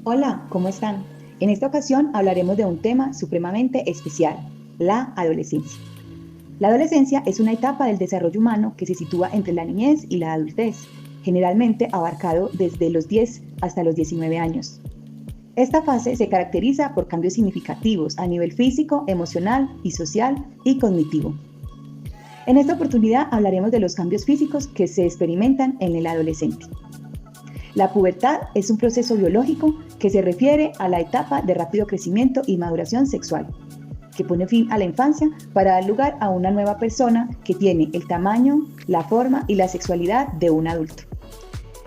Hola, ¿cómo están? En esta ocasión hablaremos de un tema supremamente especial, la adolescencia. La adolescencia es una etapa del desarrollo humano que se sitúa entre la niñez y la adultez, generalmente abarcado desde los 10 hasta los 19 años. Esta fase se caracteriza por cambios significativos a nivel físico, emocional y social y cognitivo. En esta oportunidad hablaremos de los cambios físicos que se experimentan en el adolescente. La pubertad es un proceso biológico que se refiere a la etapa de rápido crecimiento y maduración sexual, que pone fin a la infancia para dar lugar a una nueva persona que tiene el tamaño, la forma y la sexualidad de un adulto.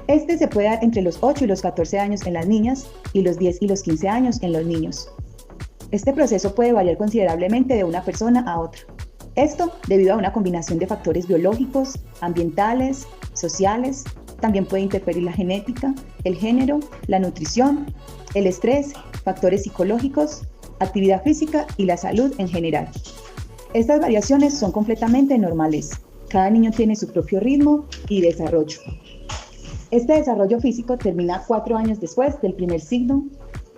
Este se puede dar entre los 8 y los 14 años en las niñas y los 10 y los 15 años en los niños. Este proceso puede variar considerablemente de una persona a otra. Esto debido a una combinación de factores biológicos, ambientales, sociales. También puede interferir la genética, el género, la nutrición, el estrés, factores psicológicos, actividad física y la salud en general. Estas variaciones son completamente normales. Cada niño tiene su propio ritmo y desarrollo. Este desarrollo físico termina 4 años después del primer signo,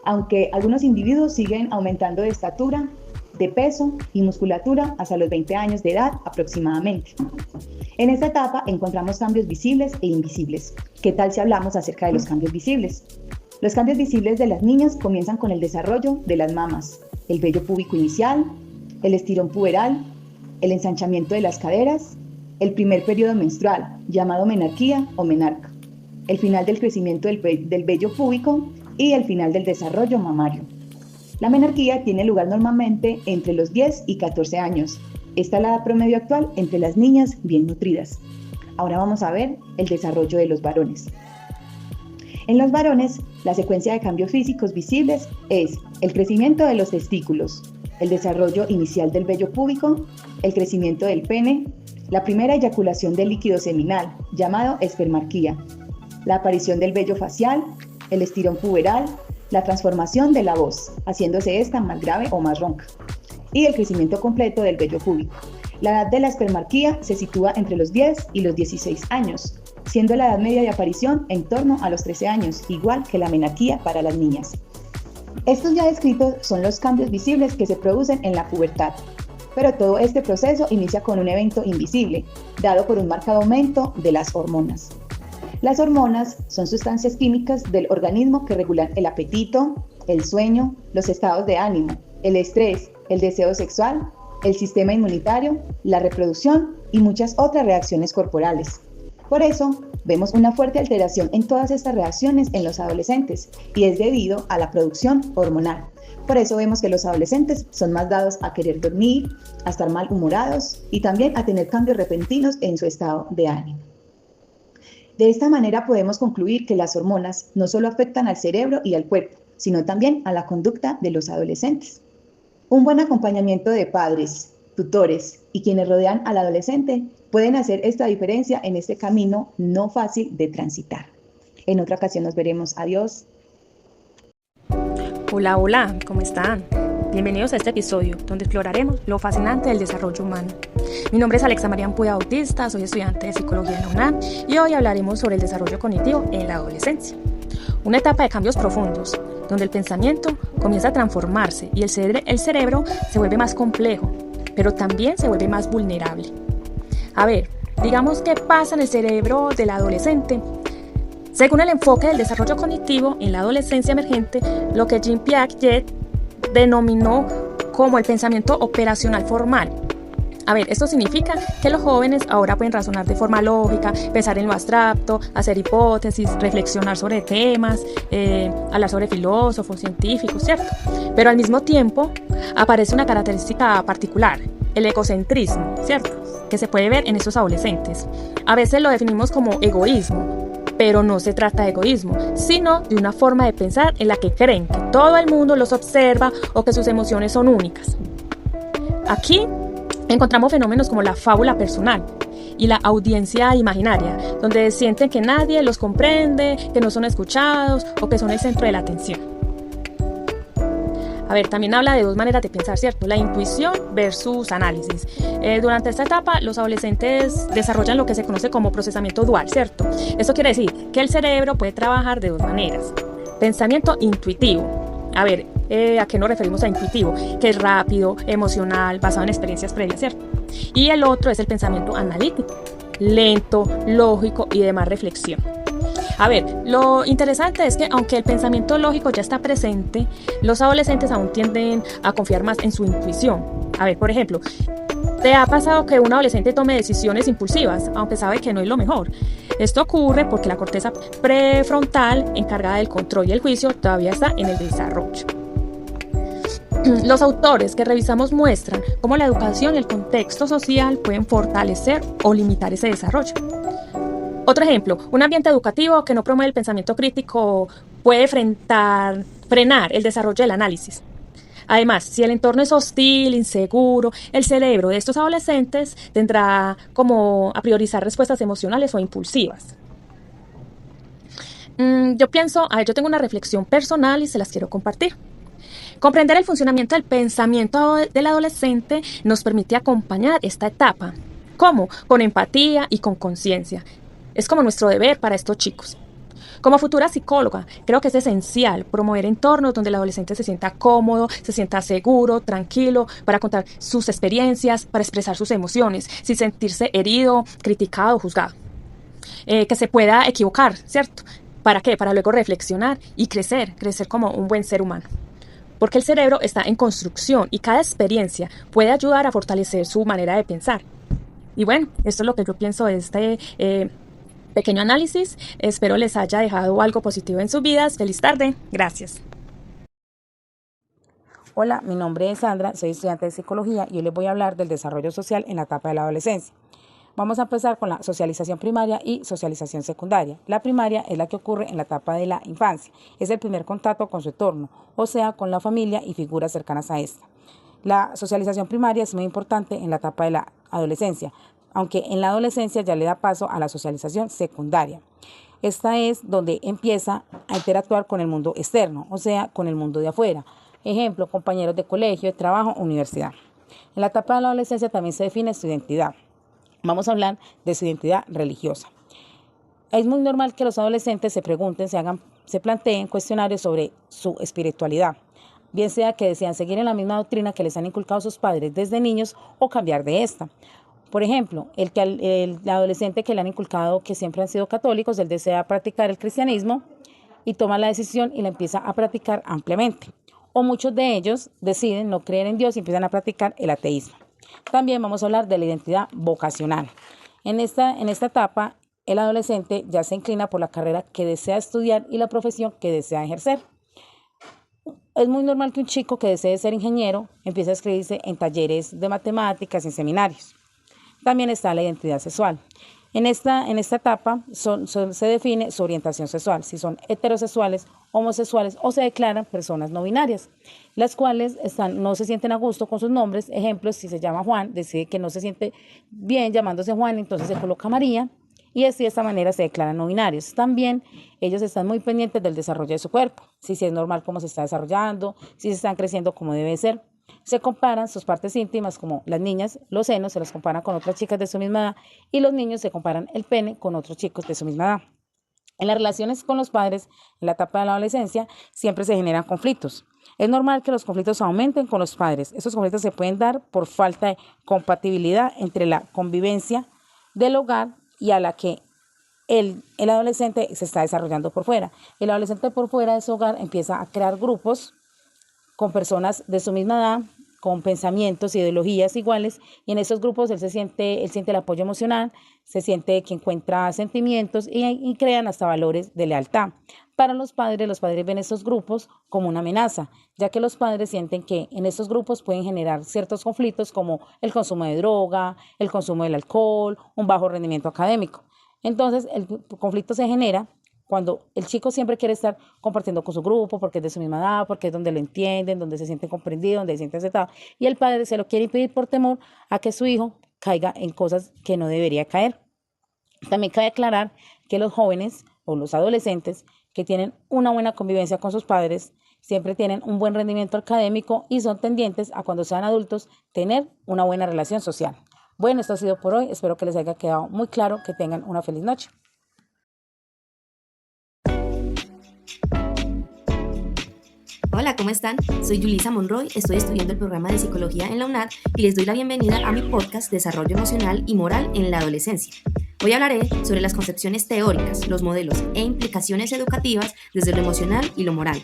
aunque algunos individuos siguen aumentando de estatura, de peso y musculatura hasta los 20 años de edad aproximadamente. En esta etapa encontramos cambios visibles e invisibles. ¿Qué tal si hablamos acerca de los cambios visibles? Los cambios visibles de las niñas comienzan con el desarrollo de las mamas, el vello púbico inicial, el estirón puberal, el ensanchamiento de las caderas, el primer periodo menstrual, llamado menarquía o menarca, el final del crecimiento del vello púbico y el final del desarrollo mamario. La menarquía tiene lugar normalmente entre los 10 y 14 años. Esta es la edad promedio actual entre las niñas bien nutridas. Ahora vamos a ver el desarrollo de los varones. En los varones, la secuencia de cambios físicos visibles es el crecimiento de los testículos, el desarrollo inicial del vello púbico, el crecimiento del pene, la primera eyaculación del líquido seminal, llamado espermarquía, la aparición del vello facial, el estirón puberal, la transformación de la voz, haciéndose esta más grave o más ronca, y el crecimiento completo del vello púbico. La edad de la espermarquía se sitúa entre los 10 y los 16 años, siendo la edad media de aparición en torno a los 13 años, igual que la menarquía para las niñas. Estos ya descritos son los cambios visibles que se producen en la pubertad, pero todo este proceso inicia con un evento invisible, dado por un marcado aumento de las hormonas. Las hormonas son sustancias químicas del organismo que regulan el apetito, el sueño, los estados de ánimo, el estrés, el deseo sexual, el sistema inmunitario, la reproducción y muchas otras reacciones corporales. Por eso, vemos una fuerte alteración en todas estas reacciones en los adolescentes y es debido a la producción hormonal. Por eso vemos que los adolescentes son más dados a querer dormir, a estar malhumorados y también a tener cambios repentinos en su estado de ánimo. De esta manera podemos concluir que las hormonas no solo afectan al cerebro y al cuerpo, sino también a la conducta de los adolescentes. Un buen acompañamiento de padres, tutores y quienes rodean al adolescente pueden hacer esta diferencia en este camino no fácil de transitar. En otra ocasión nos veremos. Adiós. Hola, ¿cómo están? Bienvenidos a este episodio donde exploraremos lo fascinante del desarrollo humano. Mi nombre es Alexa María Ampudia Bautista, soy estudiante de Psicología en la UNAM y hoy hablaremos sobre el desarrollo cognitivo en la adolescencia. Una etapa de cambios profundos, donde el pensamiento comienza a transformarse y el cerebro se vuelve más complejo, pero también se vuelve más vulnerable. A ver, digamos qué pasa en el cerebro del adolescente. Según el enfoque del desarrollo cognitivo en la adolescencia emergente, lo que Jean Piaget denominó como el pensamiento operacional formal. A ver, esto significa que los jóvenes ahora pueden razonar de forma lógica, pensar en lo abstracto, hacer hipótesis, reflexionar sobre temas, hablar sobre filósofos, científicos, ¿cierto? Pero al mismo tiempo aparece una característica particular, el egocentrismo, ¿cierto? Que se puede ver en estos adolescentes. A veces lo definimos como egoísmo, pero no se trata de egoísmo, sino de una forma de pensar en la que creen que todo el mundo los observa o que sus emociones son únicas. Aquí encontramos fenómenos como la fábula personal y la audiencia imaginaria, donde sienten que nadie los comprende, que no son escuchados o que son el centro de la atención. A ver, también habla de dos maneras de pensar, ¿cierto? La intuición versus análisis. Durante esta etapa, los adolescentes desarrollan lo que se conoce como procesamiento dual, ¿cierto? Esto quiere decir que el cerebro puede trabajar de dos maneras. Pensamiento intuitivo. A ver, ¿a qué nos referimos a intuitivo? Que es rápido, emocional, basado en experiencias previas, ¿cierto? Y el otro es el pensamiento analítico, lento, lógico y de más reflexión. A ver, lo interesante es que aunque el pensamiento lógico ya está presente, los adolescentes aún tienden a confiar más en su intuición. A ver, por ejemplo, ¿te ha pasado que un adolescente tome decisiones impulsivas, aunque sabe que no es lo mejor? Esto ocurre porque la corteza prefrontal, encargada del control y el juicio, todavía está en el desarrollo. Los autores que revisamos muestran cómo la educación y el contexto social pueden fortalecer o limitar ese desarrollo. Otro ejemplo, un ambiente educativo que no promueve el pensamiento crítico puede frenar el desarrollo del análisis. Además, si el entorno es hostil, inseguro, el cerebro de estos adolescentes tendrá como a priorizar respuestas emocionales o impulsivas. Yo tengo una reflexión personal y se las quiero compartir. Comprender el funcionamiento del pensamiento del adolescente nos permite acompañar esta etapa. ¿Cómo? Con empatía y con conciencia. Es como nuestro deber para estos chicos. Como futura psicóloga, creo que es esencial promover entornos donde el adolescente se sienta cómodo, se sienta seguro, tranquilo, para contar sus experiencias, para expresar sus emociones, sin sentirse herido, criticado o juzgado. Que se pueda equivocar, ¿cierto? ¿Para qué? Para luego reflexionar y crecer como un buen ser humano. Porque el cerebro está en construcción y cada experiencia puede ayudar a fortalecer su manera de pensar. Y bueno, esto es lo que yo pienso de este pequeño análisis. Espero les haya dejado algo positivo en sus vidas. Feliz tarde. Gracias. Hola, mi nombre es Sandra, soy estudiante de psicología y hoy les voy a hablar del desarrollo social en la etapa de la adolescencia. Vamos a empezar con la socialización primaria y socialización secundaria. La primaria es la que ocurre en la etapa de la infancia. Es el primer contacto con su entorno, o sea, con la familia y figuras cercanas a esta. La socialización primaria es muy importante en la etapa de la adolescencia, aunque en la adolescencia ya le da paso a la socialización secundaria. Esta es donde empieza a interactuar con el mundo externo, o sea, con el mundo de afuera. Ejemplo, compañeros de colegio, de trabajo, universidad. En la etapa de la adolescencia también se define su identidad. Vamos a hablar de su identidad religiosa. Es muy normal que los adolescentes se pregunten, se planteen cuestionarios sobre su espiritualidad, bien sea que desean seguir en la misma doctrina que les han inculcado sus padres desde niños o cambiar de esta. Por ejemplo, el adolescente que le han inculcado que siempre han sido católicos, él desea practicar el cristianismo y toma la decisión y la empieza a practicar ampliamente. O muchos de ellos deciden no creer en Dios y empiezan a practicar el ateísmo. También vamos a hablar de la identidad vocacional. En esta etapa, el adolescente ya se inclina por la carrera que desea estudiar y la profesión que desea ejercer. Es muy normal que un chico que desee ser ingeniero empiece a inscribirse en talleres de matemáticas, en seminarios. También está la identidad sexual. En esta etapa se define su orientación sexual, si son heterosexuales, homosexuales o se declaran personas no binarias, las cuales no se sienten a gusto con sus nombres. Ejemplo, si se llama Juan, decide que no se siente bien llamándose Juan, entonces se coloca María y así de esta manera se declaran no binarios. También ellos están muy pendientes del desarrollo de su cuerpo, si es normal cómo se está desarrollando, si se están creciendo como debe ser. Se comparan sus partes íntimas, como las niñas, los senos, se los comparan con otras chicas de su misma edad y los niños se comparan el pene con otros chicos de su misma edad. En las relaciones con los padres, en la etapa de la adolescencia, siempre se generan conflictos. Es normal que los conflictos aumenten con los padres. Estos conflictos se pueden dar por falta de compatibilidad entre la convivencia del hogar y a la que el adolescente se está desarrollando por fuera. El adolescente por fuera de su hogar empieza a crear grupos con personas de su misma edad, con pensamientos, ideologías iguales, y en esos grupos él siente el apoyo emocional, se siente que encuentra sentimientos y crean hasta valores de lealtad. Para los padres ven estos grupos como una amenaza, ya que los padres sienten que en estos grupos pueden generar ciertos conflictos como el consumo de droga, el consumo del alcohol, un bajo rendimiento académico. Entonces el conflicto se genera cuando el chico siempre quiere estar compartiendo con su grupo porque es de su misma edad, porque es donde lo entienden, donde se siente comprendido, donde se siente aceptado, y el padre se lo quiere impedir por temor a que su hijo caiga en cosas que no debería caer. También cabe aclarar que los jóvenes o los adolescentes que tienen una buena convivencia con sus padres siempre tienen un buen rendimiento académico y son tendientes a, cuando sean adultos, tener una buena relación social. Bueno, esto ha sido por hoy. Espero que les haya quedado muy claro. Que tengan una feliz noche. Hola, ¿cómo están? Soy Yulisa Monroy, estoy estudiando el programa de Psicología en la UNAD y les doy la bienvenida a mi podcast Desarrollo Emocional y Moral en la Adolescencia. Hoy hablaré sobre las concepciones teóricas, los modelos e implicaciones educativas desde lo emocional y lo moral.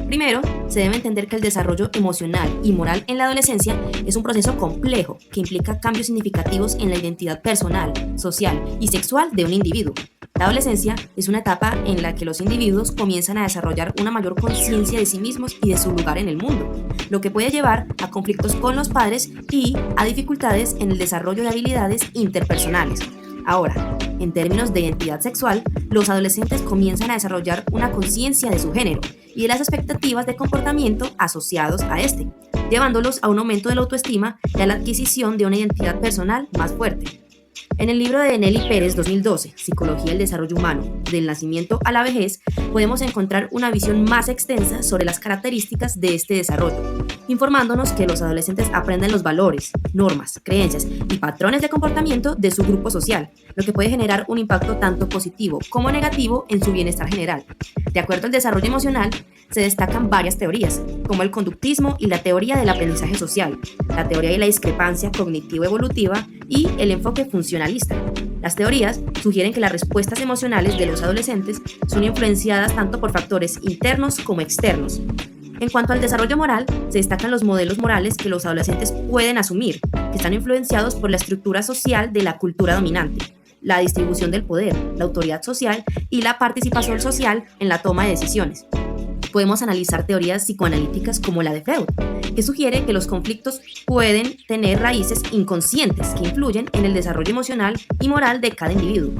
Primero, se debe entender que el desarrollo emocional y moral en la adolescencia es un proceso complejo que implica cambios significativos en la identidad personal, social y sexual de un individuo. La adolescencia es una etapa en la que los individuos comienzan a desarrollar una mayor conciencia de sí mismos y de su lugar en el mundo, lo que puede llevar a conflictos con los padres y a dificultades en el desarrollo de habilidades interpersonales. Ahora, en términos de identidad sexual, los adolescentes comienzan a desarrollar una conciencia de su género y de las expectativas de comportamiento asociados a este, llevándolos a un aumento de la autoestima y a la adquisición de una identidad personal más fuerte. En el libro de Nelly Pérez 2012, Psicología del Desarrollo Humano, del nacimiento a la vejez, podemos encontrar una visión más extensa sobre las características de este desarrollo, informándonos que los adolescentes aprenden los valores, normas, creencias y patrones de comportamiento de su grupo social, lo que puede generar un impacto tanto positivo como negativo en su bienestar general. De acuerdo al desarrollo emocional, se destacan varias teorías, como el conductismo y la teoría del aprendizaje social, la teoría de la discrepancia cognitivo-evolutiva y el enfoque funcionalista. Las teorías sugieren que las respuestas emocionales de los adolescentes son influenciadas tanto por factores internos como externos. En cuanto al desarrollo moral, se destacan los modelos morales que los adolescentes pueden asumir, que están influenciados por la estructura social de la cultura dominante, la distribución del poder, la autoridad social y la participación social en la toma de decisiones. Podemos analizar teorías psicoanalíticas como la de Freud, que sugiere que los conflictos pueden tener raíces inconscientes que influyen en el desarrollo emocional y moral de cada individuo.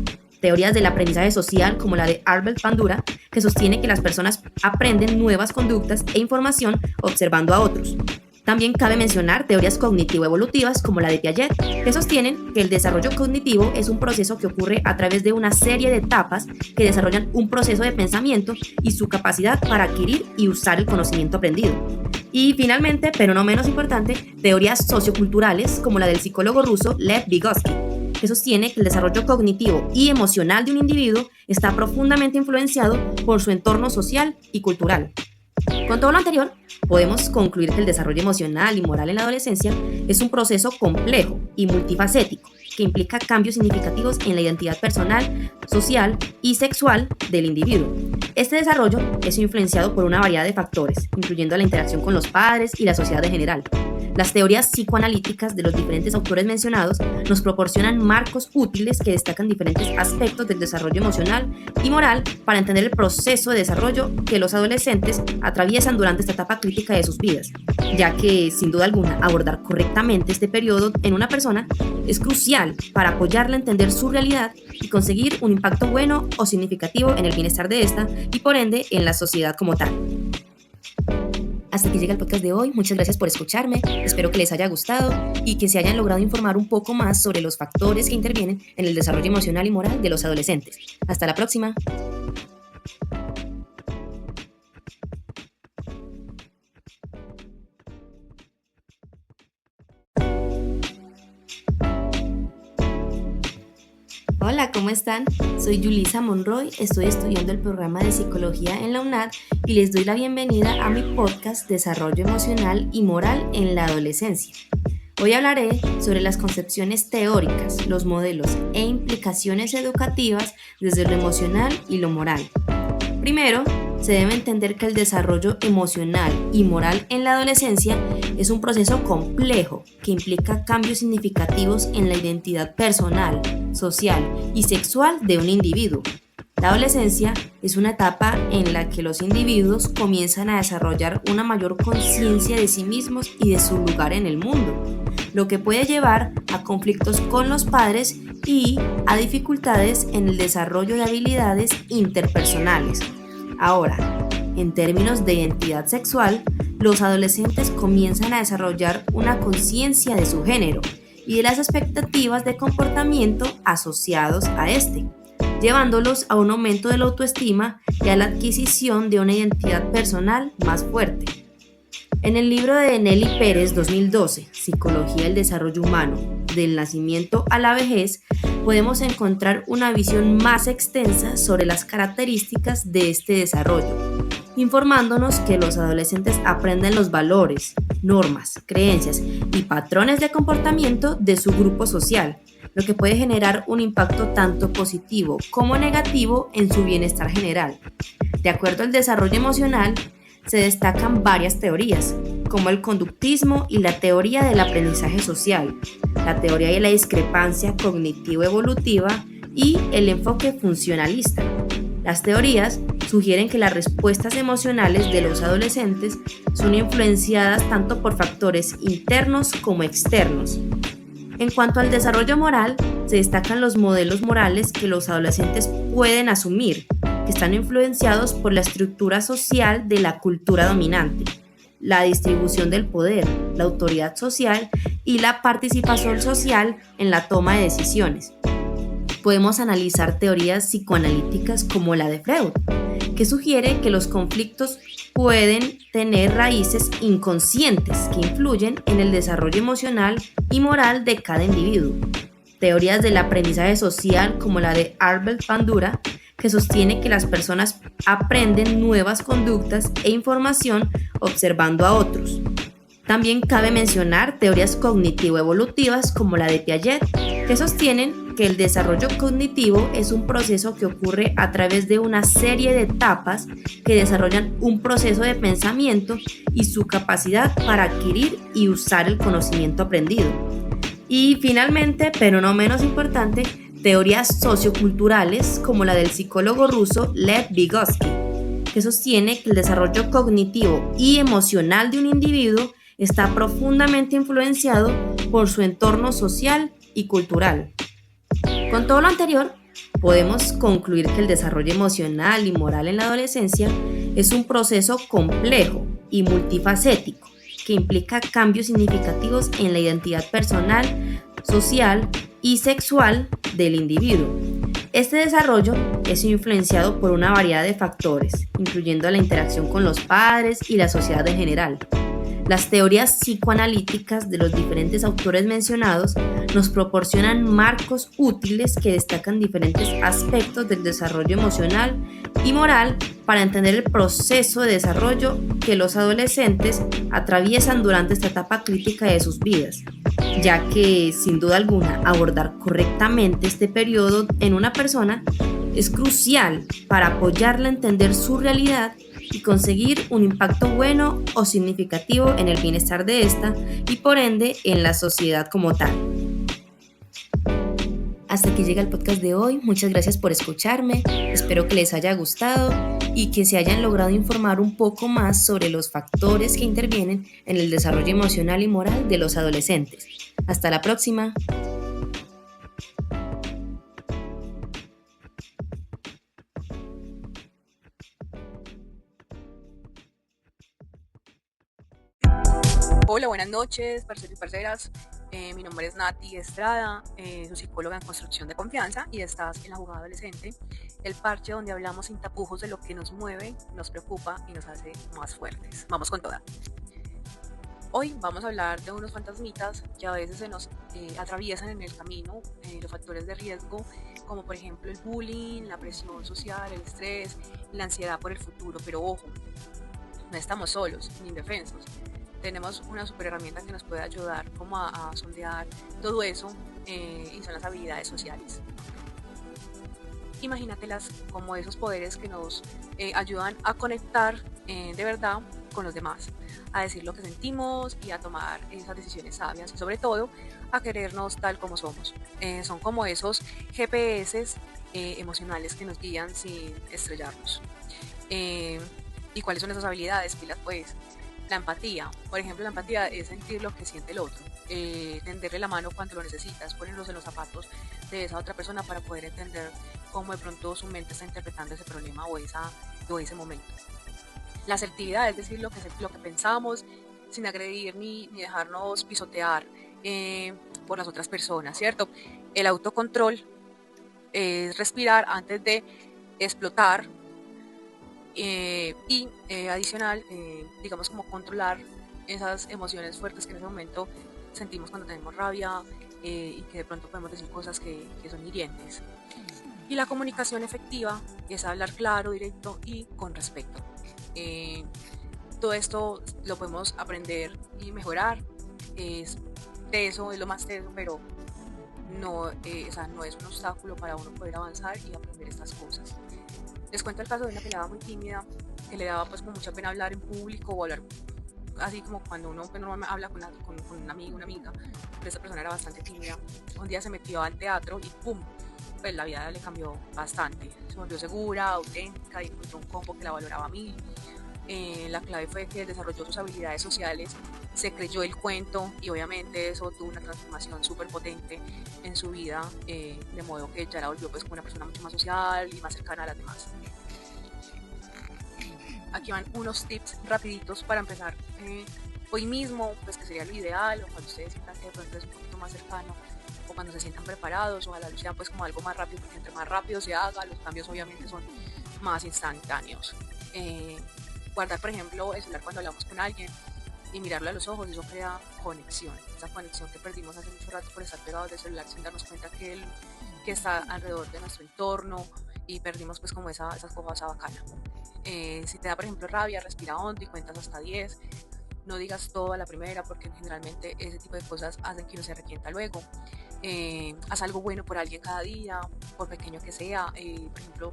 Teorías del aprendizaje social como la de Albert Bandura, que sostiene que las personas aprenden nuevas conductas e información observando a otros. También cabe mencionar teorías cognitivo-evolutivas como la de Piaget, que sostienen que el desarrollo cognitivo es un proceso que ocurre a través de una serie de etapas que desarrollan un proceso de pensamiento y su capacidad para adquirir y usar el conocimiento aprendido. Y finalmente, pero no menos importante, teorías socioculturales como la del psicólogo ruso Lev Vygotsky, que sostiene que el desarrollo cognitivo y emocional de un individuo está profundamente influenciado por su entorno social y cultural. Con todo lo anterior, podemos concluir que el desarrollo emocional y moral en la adolescencia es un proceso complejo y multifacético que implica cambios significativos en la identidad personal, social y sexual del individuo. Este desarrollo es influenciado por una variedad de factores, incluyendo la interacción con los padres y la sociedad en general. Las teorías psicoanalíticas de los diferentes autores mencionados nos proporcionan marcos útiles que destacan diferentes aspectos del desarrollo emocional y moral para entender el proceso de desarrollo que los adolescentes atraviesan durante esta etapa crítica de sus vidas, ya que, sin duda alguna, abordar correctamente este periodo en una persona es crucial para apoyarla a entender su realidad y conseguir un impacto bueno o significativo en el bienestar de esta y, por ende, en la sociedad como tal. Hasta aquí llega el podcast de hoy. Muchas gracias por escucharme. Espero que les haya gustado y que se hayan logrado informar un poco más sobre los factores que intervienen en el desarrollo emocional y moral de los adolescentes. Hasta la próxima. Hola, ¿cómo están? Soy Yulisa Monroy, estoy estudiando el programa de Psicología en la UNAD y les doy la bienvenida a mi podcast Desarrollo Emocional y Moral en la Adolescencia. Hoy hablaré sobre las concepciones teóricas, los modelos e implicaciones educativas desde lo emocional y lo moral. Primero, se debe entender que el desarrollo emocional y moral en la adolescencia es un proceso complejo que implica cambios significativos en la identidad personal, social y sexual de un individuo. La adolescencia es una etapa en la que los individuos comienzan a desarrollar una mayor conciencia de sí mismos y de su lugar en el mundo, lo que puede llevar a conflictos con los padres y a dificultades en el desarrollo de habilidades interpersonales. Ahora, en términos de identidad sexual, los adolescentes comienzan a desarrollar una conciencia de su género y de las expectativas de comportamiento asociados a este, llevándolos a un aumento de la autoestima y a la adquisición de una identidad personal más fuerte. En el libro de Nelly Pérez 2012, Psicología del Desarrollo Humano, del nacimiento a la vejez, podemos encontrar una visión más extensa sobre las características de este desarrollo, informándonos que los adolescentes aprenden los valores, normas, creencias y patrones de comportamiento de su grupo social, lo que puede generar un impacto tanto positivo como negativo en su bienestar general. De acuerdo al desarrollo emocional, se destacan varias teorías, como el conductismo y la teoría del aprendizaje social, la teoría de la discrepancia cognitivo-evolutiva y el enfoque funcionalista. Las teorías sugieren que las respuestas emocionales de los adolescentes son influenciadas tanto por factores internos como externos. En cuanto al desarrollo moral, se destacan los modelos morales que los adolescentes pueden asumir, que están influenciados por la estructura social de la cultura dominante, la distribución del poder, la autoridad social y la participación social en la toma de decisiones. Podemos analizar teorías psicoanalíticas como la de Freud, que sugiere que los conflictos pueden tener raíces inconscientes que influyen en el desarrollo emocional y moral de cada individuo. Teorías del aprendizaje social como la de Albert Bandura, que sostiene que las personas aprenden nuevas conductas e información observando a otros. También cabe mencionar teorías cognitivo-evolutivas como la de Piaget, que sostienen que el desarrollo cognitivo es un proceso que ocurre a través de una serie de etapas que desarrollan un proceso de pensamiento y su capacidad para adquirir y usar el conocimiento aprendido. Y finalmente, pero no menos importante, teorías socioculturales como la del psicólogo ruso Lev Vygotsky, que sostiene que el desarrollo cognitivo y emocional de un individuo está profundamente influenciado por su entorno social y cultural. Con todo lo anterior, podemos concluir que el desarrollo emocional y moral en la adolescencia es un proceso complejo y multifacético que implica cambios significativos en la identidad personal, social y sexual del individuo. Este desarrollo es influenciado por una variedad de factores, incluyendo la interacción con los padres y la sociedad en general. Las teorías psicoanalíticas de los diferentes autores mencionados nos proporcionan marcos útiles que destacan diferentes aspectos del desarrollo emocional y moral para entender el proceso de desarrollo que los adolescentes atraviesan durante esta etapa crítica de sus vidas, ya que, sin duda alguna, abordar correctamente este periodo en una persona es crucial para apoyarla a entender su realidad y conseguir un impacto bueno o significativo en el bienestar de esta y por ende en la sociedad como tal. Hasta aquí llega el podcast de hoy. Muchas gracias por escucharme. Espero que les haya gustado y que se hayan logrado informar un poco más sobre los factores que intervienen en el desarrollo emocional y moral de los adolescentes. Hasta la próxima. Hola, buenas noches, parceros y parceras. Mi nombre es Nati Estrada, soy psicóloga en construcción de confianza y estás en La Jugada Adolescente, el parche donde hablamos sin tapujos de lo que nos mueve, nos preocupa y nos hace más fuertes. Vamos con toda. Hoy vamos a hablar de unos fantasmitas que a veces se nos atraviesan en el camino, los factores de riesgo, como por ejemplo el bullying, la presión social, el estrés, la ansiedad por el futuro. Pero ojo, no estamos solos ni indefensos. Tenemos una super herramienta que nos puede ayudar como a sondear todo eso y son las habilidades sociales. Imagínatelas como esos poderes que nos ayudan a conectar de verdad con los demás, a decir lo que sentimos y a tomar esas decisiones sabias y sobre todo a querernos tal como somos. Son como esos GPS emocionales que nos guían sin estrellarnos. ¿Y cuáles son esas habilidades? Pilas pues. La empatía, por ejemplo, la empatía es sentir lo que siente el otro, tenderle la mano cuando lo necesitas, ponernos en los zapatos de esa otra persona para poder entender cómo de pronto su mente está interpretando ese problema o ese momento. La asertividad es decir lo que pensamos sin agredir ni dejarnos pisotear por las otras personas, ¿cierto? El autocontrol es respirar antes de explotar. Adicional, digamos como controlar esas emociones fuertes que en ese momento sentimos cuando tenemos rabia y que de pronto podemos decir cosas que son hirientes. Y la comunicación efectiva es hablar claro, directo y con respeto. Todo esto lo podemos aprender y mejorar. Es teso, es lo más teso, pero no, no es un obstáculo para uno poder avanzar y aprender estas cosas. Les cuento el caso de una pelada muy tímida que le daba pues como mucha pena hablar en público o hablar así como cuando uno pues, normalmente habla con un amigo, una amiga, pero esa persona era bastante tímida. Un día se metió al teatro y ¡pum! Pues la vida le cambió bastante. Se volvió segura, auténtica y encontró un combo que la valoraba a mí. La clave fue que desarrolló sus habilidades sociales, se creyó el cuento y obviamente eso tuvo una transformación súper potente en su vida, de modo que ya la volvió pues como una persona mucho más social y más cercana a las demás. Aquí van unos tips rapiditos para empezar hoy mismo, pues que sería lo ideal, o cuando ustedes sientan que de pronto es un poquito más cercano, o cuando se sientan preparados, ojalá sea pues como algo más rápido, porque entre más rápido se haga, los cambios obviamente son más instantáneos. Guardar, por ejemplo, el celular cuando hablamos con alguien y mirarlo a los ojos, eso crea conexión, esa conexión que perdimos hace mucho rato por estar pegados del celular sin darnos cuenta que está alrededor de nuestro entorno y perdimos pues como esa cosa bacana. Si te da por ejemplo rabia, respira hondo y cuentas hasta 10. No digas todo a la primera porque generalmente ese tipo de cosas hacen que uno se arrepienta luego. Haz algo bueno por alguien cada día, por pequeño que sea. Por ejemplo,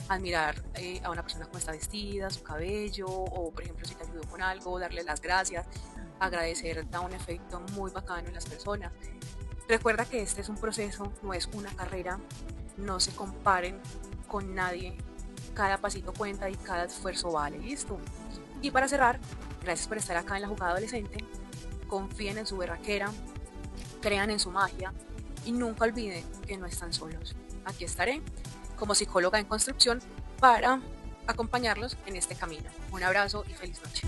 admirar a una persona cómo está vestida, su cabello, o por ejemplo si te ayudó con algo, darle las gracias. Agradecer da un efecto muy bacano en las personas. Recuerda que este es un proceso, no es una carrera. No se comparen con nadie. Cada pasito cuenta y cada esfuerzo vale. Listo. Y para cerrar, gracias por estar acá en La Jugada Adolescente. Confíen en su berraquera, crean en su magia y nunca olviden que no están solos. Aquí estaré como psicóloga en construcción para acompañarlos en este camino. Un abrazo y feliz noche.